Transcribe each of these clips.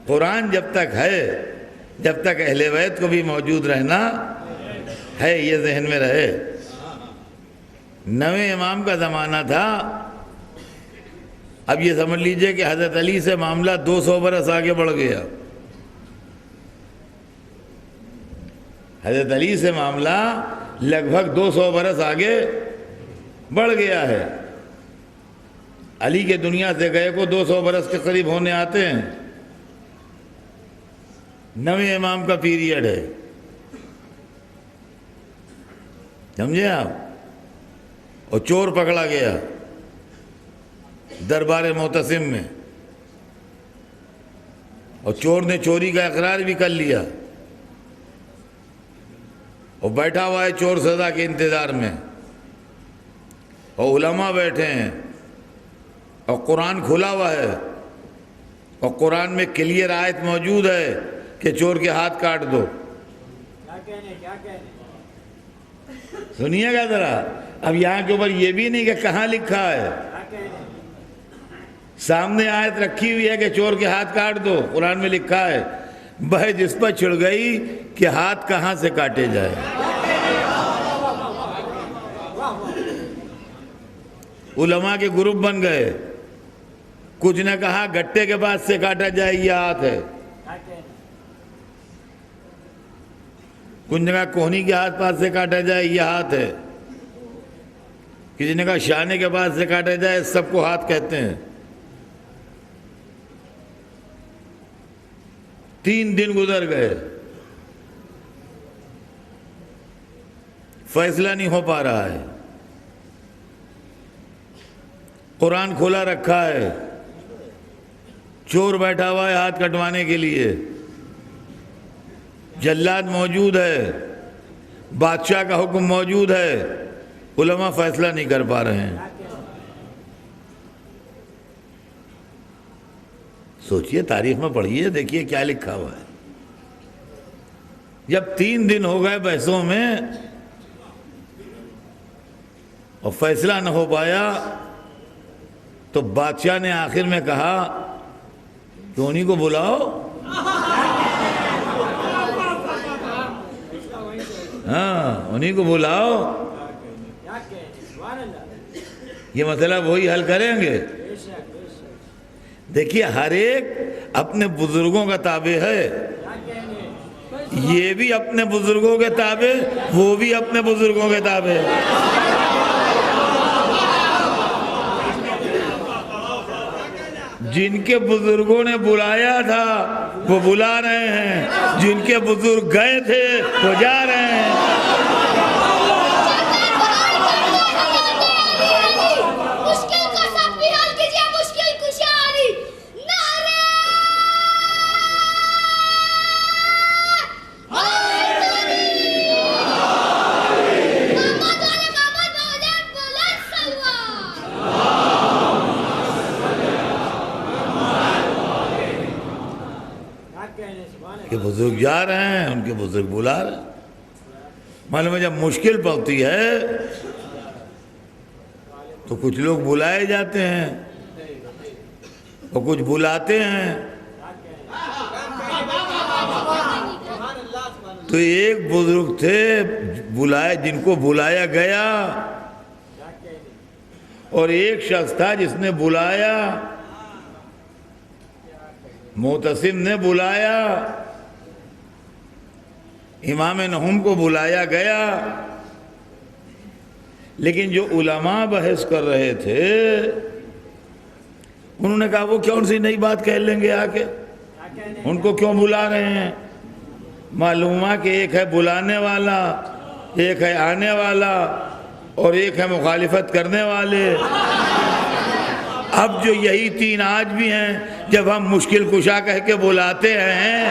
قرآن جب تک ہے، جب تک اہل بیت کو بھی موجود رہنا ہے، یہ ذہن میں رہے۔ نویں امام کا زمانہ تھا، اب یہ سمجھ لیجئے کہ حضرت علی سے معاملہ 200 برس آگے بڑھ گیا۔ حضرت علی سے معاملہ لگ بھگ 200 برس آگے بڑھ گیا ہے۔ علی کے دنیا سے گئے کو 200 برس کے قریب ہونے آتے ہیں۔ نویں امام کا پیریڈ ہے، سمجھے آپ؟ اور چور پکڑا گیا دربار معتصم میں، اور چور نے چوری کا اقرار بھی کر لیا، اور بیٹھا ہوا ہے چور سزا کے انتظار میں، اور علماء بیٹھے ہیں، اور قرآن کھلا ہوا ہے، اور قرآن میں کلیئر آیت موجود ہے کہ چور کے ہاتھ کاٹ دو۔ سنیے گا ذرا، اب یہاں کے اوپر یہ بھی نہیں کہ کہاں لکھا ہے، سامنے آیت رکھی ہوئی ہے کہ چور کے ہاتھ کاٹ دو، قرآن میں لکھا ہے، بھائی جس پر چھڑ گئی کہ ہاتھ کہاں سے کاٹے جائے۔ علماء کے گروپ بن گئے، کچھ نے کہا گٹے کے پاس سے کاٹا جائے یہ ہاتھ ہے، کچھ نے کہا کوہنی کے ہاتھ پاس سے کاٹا جائے یہ ہاتھ ہے، کسی نے کہا شانے کے پاس سے کاٹا جائے، سب کو ہاتھ کہتے ہیں۔ 3 دن گزر گئے، فیصلہ نہیں ہو پا رہا ہے۔ قرآن کھولا رکھا ہے، چور بیٹھا ہوا ہے ہاتھ کٹوانے کے لیے، جلاد موجود ہے، بادشاہ کا حکم موجود ہے، علماء فیصلہ نہیں کر پا رہے ہیں۔ سوچئے، تاریخ میں پڑھیے، دیکھیے کیا لکھا ہوا ہے۔ جب 3 دن ہو گئے بحثوں میں اور فیصلہ نہ ہو پایا تو بادشاہ نے آخر میں کہا کہ انہی کو بلاؤ، ہاں انہی کو بلاؤ، یہ مسئلہ وہی حل کریں گے۔ دیکھیے ہر ایک اپنے بزرگوں کا تابع ہے، یہ بھی اپنے بزرگوں کے تابع، وہ بھی اپنے بزرگوں کے تابع۔ جن کے بزرگوں نے بلایا تھا وہ بلا رہے ہیں، جن کے بزرگ گئے تھے وہ جا رہے ہیں۔ کہ بزرگ جا رہے ہیں، ان کے بزرگ بلا رہے ہیں۔ معلوم ہے جب مشکل پڑتی ہے تو کچھ لوگ بلائے جاتے ہیں اور کچھ بلاتے ہیں۔ تو ایک بزرگ تھے بلائے، جن کو بلایا گیا، اور ایک شخص تھا جس نے بلایا، معتصم نے بلایا، امام نہوم کو بلایا گیا، لیکن جو علماء بحث کر رہے تھے انہوں نے کہا وہ کون سی نئی بات کہہ لیں گے آ کے، ان کو کیوں بلا رہے ہیں؟ معلوم ہے کہ ایک ہے بلانے والا، ایک ہے آنے والا، اور ایک ہے مخالفت کرنے والے۔ اب جو یہی 3 آج بھی ہیں، جب ہم مشکل کشا کہہ کے بلاتے ہیں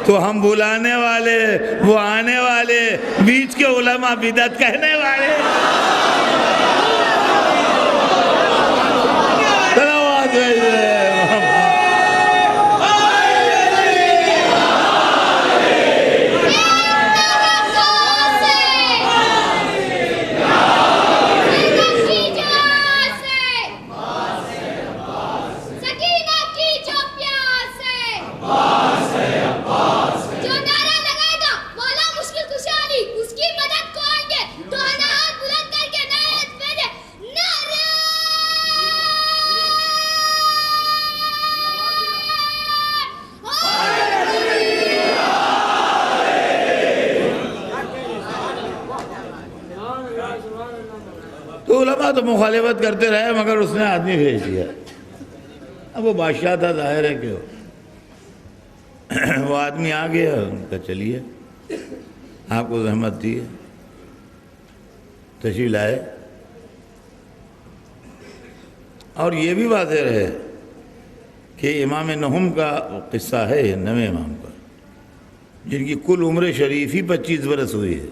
تو ہم بلانے والے، وہ آنے والے، بیچ کے علماء بدعت کہنے والے۔ سکینہ کی جو تو مخالفت کرتے رہے مگر اس نے آدمی بھیج دیا. اب وہ بادشاہ تھا، ظاہر ہے کہ وہ آدمی آ گیا. ان کا چلیے آپ کو زحمت دی ہے، تشریف لائے. اور یہ بھی واضح رہے کہ امام نہم کا قصہ ہے، یہ نویں امام کا، جن کی کل عمر شریف ہی 25 برس ہوئی ہے.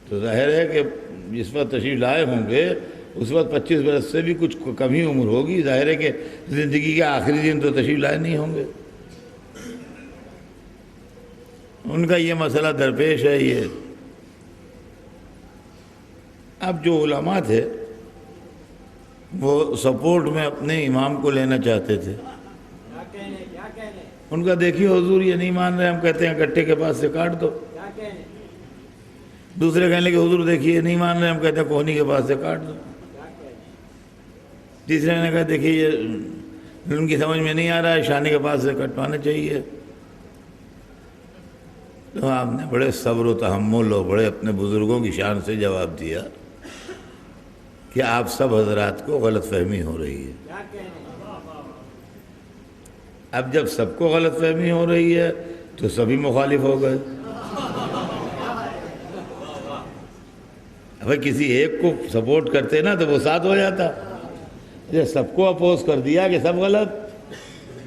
تو ظاہر ہے کہ جس وقت تشریف لائے ہوں گے اس وقت 25 برس سے بھی کچھ کم ہی عمر ہوگی. ظاہر ہے کہ زندگی کے آخری دن تو تشریف لائے نہیں ہوں گے. ان کا یہ مسئلہ درپیش ہے. یہ اب جو علماء تھے وہ سپورٹ میں اپنے امام کو لینا چاہتے تھے. ان کا دیکھیے حضور یہ نہیں مان رہے، ہم کہتے ہیں گٹھے کے پاس سے کاٹ دو. دوسرے کہنے لگے حضور دیکھیے یہ نہیں مان رہے، ہم کہتے ہیں کوہنی کے پاس سے کاٹ دو. تیسرے نے کہا دیکھیے یہ ان کی سمجھ میں نہیں آ رہا ہے، شانے کے پاس سے کٹوانا چاہیے. تو آپ نے بڑے صبر و تحمل اور بڑے اپنے بزرگوں کی شان سے جواب دیا کہ آپ سب حضرات کو غلط فہمی ہو رہی ہے. اب جب سب کو غلط فہمی ہو رہی ہے تو سبھی مخالف ہو گئے. اب کسی ایک کو سپورٹ کرتے نا تو وہ ساتھ ہو جاتا. جب سب کو اپوز کر دیا کہ سب غلط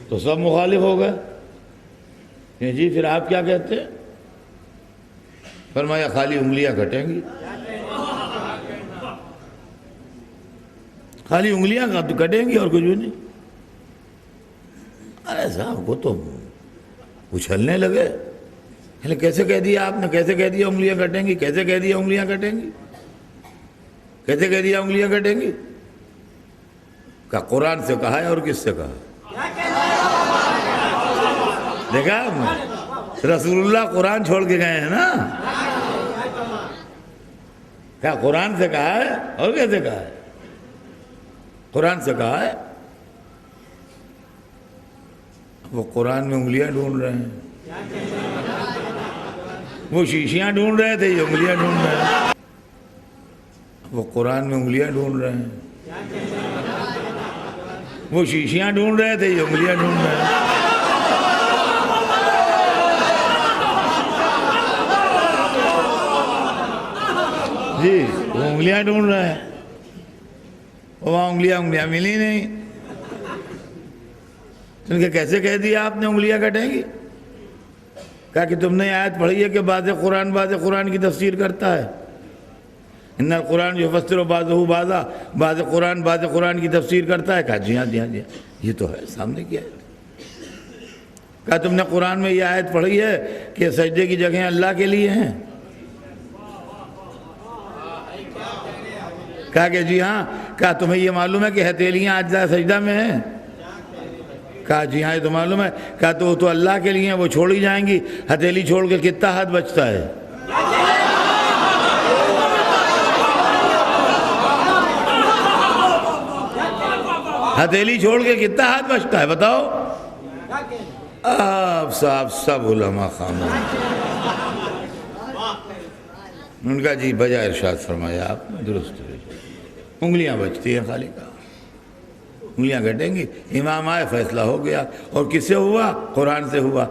تو سب مخالف ہو گئے. کہ جی پھر آپ کیا کہتے ہیں؟ فرمایا خالی انگلیاں کٹیں گی. خالی انگلیاں کٹیں گی اور کچھ بھی نہیں. ارے صاحب وہ تو اچھلنے لگے. کیسے کہہ دیا آپ نے؟ کیسے کہہ دیا انگلیاں کٹیں گی؟ کیسے کہہ دیا انگلیاں کٹیں گی؟ کیسے کہہ دیا انگلیاں کٹیں گی؟ کہ قرآن سے کہا ہے اور کس سے کہا؟ دیکھا آپ نے؟ رسول اللہ قرآن چھوڑ کے گئے ہیں نا. کیا قرآن سے کہا ہے اور کیسے کہا ہے؟ قرآن سے کہا ہے. وہ قرآن میں انگلیاں ڈھونڈ رہے ہیں. وہ شیشیاں ڈھونڈ رہے تھے، یہ انگلیاں ڈھونڈ رہے ہیں. وہ قرآن میں انگلیاں ڈھونڈ رہے ہیں. وہ شیشیاں ڈھونڈ رہے تھے، یہ انگلیاں ڈھونڈ رہے ہیں. جی وہ انگلیاں ڈھونڈ رہے ہیں. وہاں انگلیاں ملی نہیں. ان کے کیسے کہہ دیا آپ نے انگلیاں کٹیں گی؟ کہا کہ تم نے آیت پڑھی ہے کہ بعض قرآن کی تفسیر کرتا ہے. ان القرآن یفسر بعضہ بعضا، بعض قرآن کی تفسیر کرتا ہے. کہا جی ہاں یہ تو ہے سامنے کی آیت. کہا تم نے قرآن میں یہ آیت پڑھی ہے کہ سجدے کی جگہیں اللہ کے لیے ہیں؟ کہا کہ جی ہاں. کہا تمہیں یہ معلوم ہے کہ ہتھیلیاں اجزاء سجدہ میں ہیں؟ کہا جی ہاں یہ تو معلوم ہے. کہا تو وہ تو اللہ کے لیے ہیں، وہ چھوڑی جائیں گی. ہتھیلی چھوڑ کے کتنا ہاتھ بچتا ہے؟ ہتھیلی چھوڑ کے کتنا ہاتھ بچتا ہے بتاؤ؟ آپ صاحب سب علماء خاموش. ان کا جی بجائے ارشاد فرمایا آپ نے درست ہے. انگلیاں بچتی ہیں خالی. کا انگلیاں کٹیں گی. امام آئے فیصلہ ہو گیا. اور کس سے ہوا؟ قرآن سے ہوا.